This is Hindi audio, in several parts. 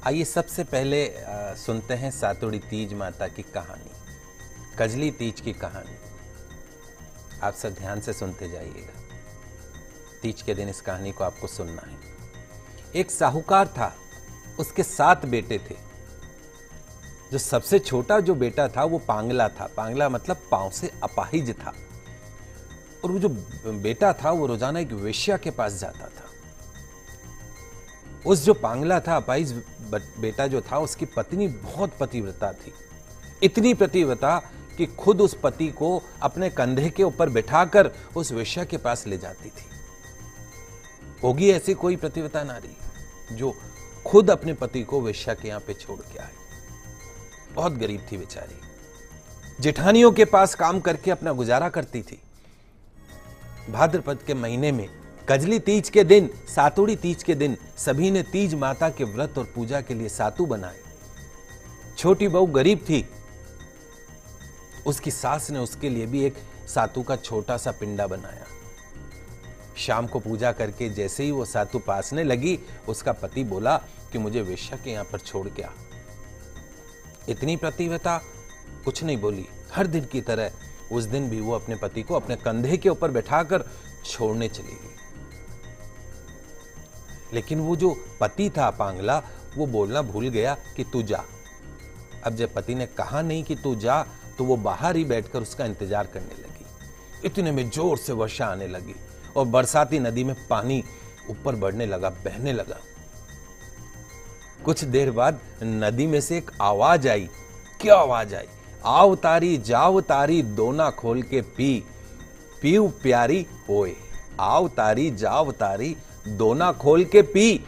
आइए सबसे पहले सुनते हैं सातुड़ी तीज माता की कहानी, कजली तीज की कहानी। आप सब ध्यान से सुनते जाइएगा। तीज के दिन इस कहानी को आपको सुनना है। एक साहूकार था, उसके 7 बेटे थे। जो सबसे छोटा जो बेटा था वो पांगला था। पांगला मतलब पांव से अपाहिज था। और वो जो बेटा था वो रोजाना एक वेश्या के पास जाता था। उस जो पांगला था, अपाहिज बेटा जो था, उसकी पत्नी बहुत पतिव्रता थी। इतनी पतिव्रता कि खुद उस पति को अपने कंधे के ऊपर बिठाकर उस वेश्या के पास ले जाती थी। होगी ऐसी कोई पतिव्रता नारी जो खुद अपने पति को वेश्या के यहां पे छोड़ के आए। बहुत गरीब थी बेचारी। जेठानियों के पास काम करके अपना गुजारा करती थी। भाद्रपद के महीने में कजली तीज के दिन, सातुड़ी तीज के दिन, सभी ने तीज माता के व्रत और पूजा के लिए सातु बनाए। छोटी बहू गरीब थी। उसकी सास ने उसके लिए भी एक सातु का छोटा सा पिंडा बनाया। शाम को पूजा करके जैसे ही वो सातु पासने लगी, उसका पति बोला कि मुझे वेश्या के यहां पर छोड़ के आ। इतनी प्रतिव्रता कुछ नहीं बोली। हर दिन की तरह उस दिन भी वो अपने पति को अपने कंधे के ऊपर बैठाकर छोड़ने चली गई। लेकिन वो जो पति था पांगला, वो बोलना भूल गया कि तू जा। अब जब पति ने कहा नहीं कि तू जा, तो वो बाहर ही बैठकर उसका इंतजार करने लगी। इतने में जोर से वर्षा आने लगी और बरसाती नदी में पानी ऊपर बढ़ने लगा, बहने लगा। कुछ देर बाद नदी में से एक आवाज आई। क्या आवाज आई? आव तारी जाव तारी दोना खोल के पी, पीऊ प्यारी होए। आव तारी जाव तारी दोना खोल के पी,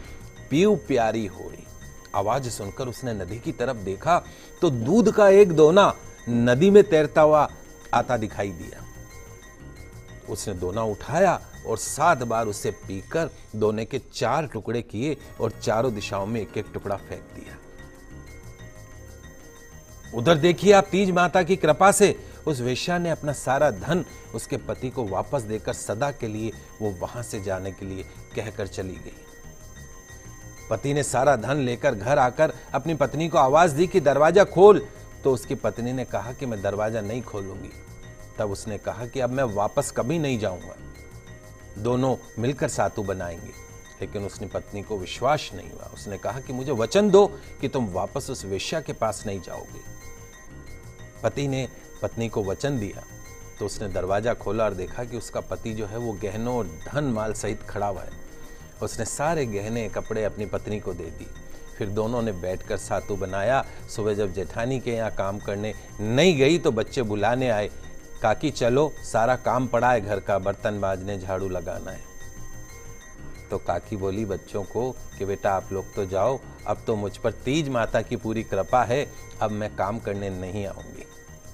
पीऊ प्यारी होए। आवाज सुनकर उसने नदी की तरफ देखा तो दूध का एक दोना नदी में तैरता हुआ आता दिखाई दिया। उसने दोना उठाया और 7 बार उसे पीकर दोने के 4 टुकड़े किए और चारों दिशाओं में एक एक टुकड़ा फेंक दिया। उधर देखिए आप, तीज माता की कृपा से उस वेश्या ने अपना सारा धन उसके पति को वापस देकर सदा के लिए वो वहां से जाने के लिए कहकर चली गई। पति ने सारा धन लेकर घर आकर अपनी पत्नी को आवाज दी कि दरवाजा खोल, तो उसकी पत्नी ने कहा कि मैं दरवाजा नहीं खोलूंगी। तब उसने कहा कि अब मैं वापस कभी नहीं जाऊंगा, दोनों मिलकर सातु बनाएंगे। लेकिन उसने पत्नी को विश्वास नहीं हुआ। उसने कहा कि मुझे वचन दो कि तुम वापस उस वेश्या के पास नहीं जाओगे। पति ने पत्नी को वचन दिया तो उसने दरवाजा खोला और देखा कि उसका पति जो है वो गहनों और धन माल सहित खड़ा हुआ है। उसने सारे गहने कपड़े अपनी पत्नी को दे दी। फिर दोनों ने बैठकर सातु बनाया। सुबह जब जेठानी के यहाँ काम करने नहीं गई तो बच्चे बुलाने आए, काकी चलो सारा काम पड़ा है घर का, बर्तन बाजने, झाड़ू लगाना है। तो काकी बोली बच्चों को कि बेटा आप लोग तो जाओ, अब तो मुझ पर तीज माता की पूरी कृपा है, अब मैं काम करने नहीं आऊंगी।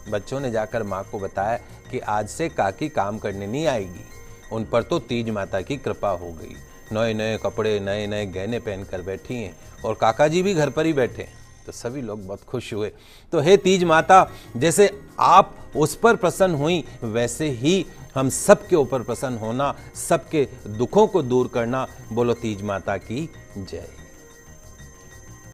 बच्चों ने जाकर माँ को बताया कि आज से काकी काम करने नहीं आएगी, उन पर तो तीज माता की कृपा हो गई। नए नए कपड़े, नए नए गहने पहनकर बैठी हैं और काका जी भी घर पर ही बैठे। तो सभी लोग बहुत खुश हुए। तो हे तीज माता, जैसे आप उस पर प्रसन्न हुई, वैसे ही हम सबके ऊपर प्रसन्न होना, सबके दुखों को दूर करना। बोलो तीज माता की जय।